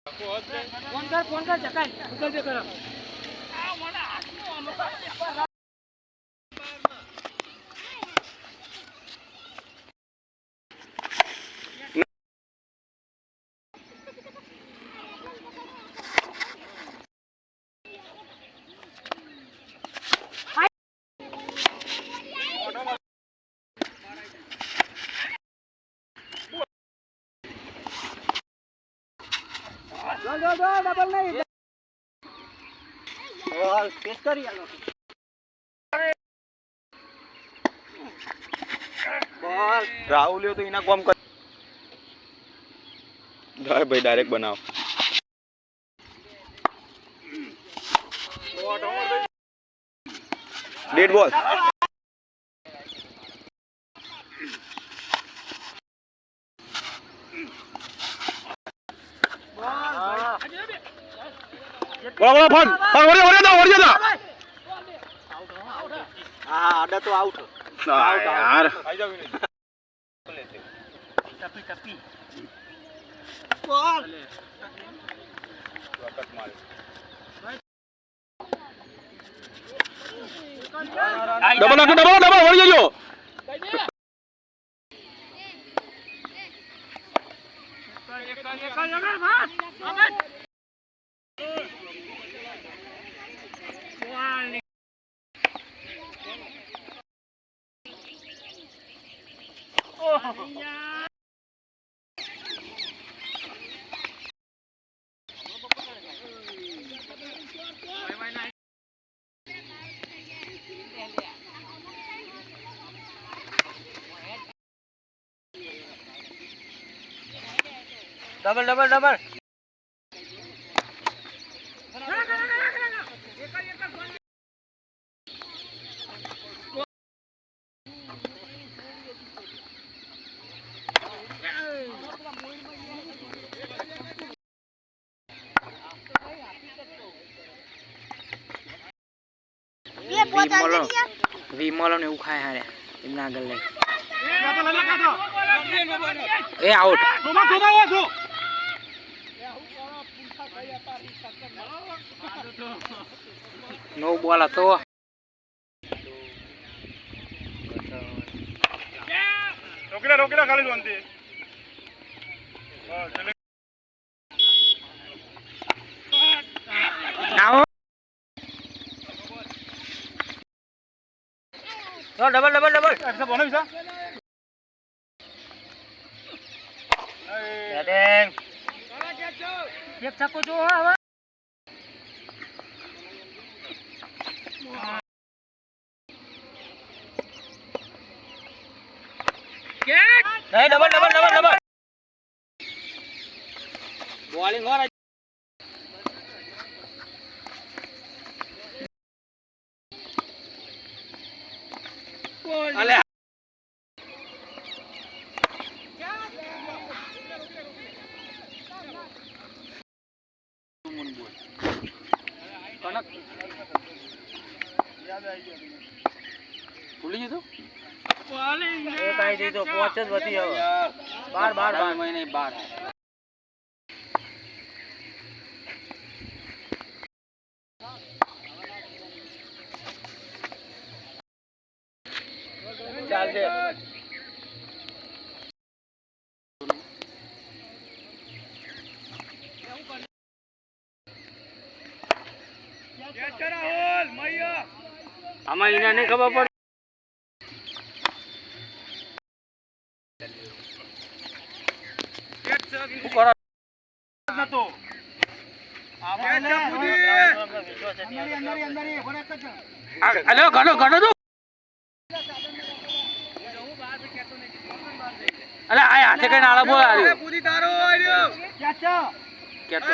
phone કર જકાય Google pay કરો double નહીં ટેસ્ટ કરી આલો બોલ રાહુલ તો એના કામ કર જાય ભાઈ ડાયરેક્ટ બનાવ ડેડ બોલ બોલા ફોન ઓરી જા હા આડા તો આઉટ યાર આઈ જાવ ટપી ટપી બોલ વખત મારે ડબલ વળી જજો ડબલ ડબલ ડબલ વિમલો ને એવું ખાય હારે એમના આગળ લઈ એ આઉટ નો બોલ હતો રોકેલા ખાલી જોનતી નાઓ ડબલ ડબલ ડબલ એક્સા બોનો વિસા બેટિંગ એક છક્કો જો હવે નહીં double double double double bowling હો અલે ભૂલી જતો એ કાઈ દીધો પોચ જ વધી હવે 12 મહિને 12 ચાલશે આમાં એને નહીં ખબર પડે શું કરો નતો અલે ઘણો ઘણો તો અલે આ હાથે કઈ નાળા બોલ આર્યો પૂરી તારો આર્યો કેતો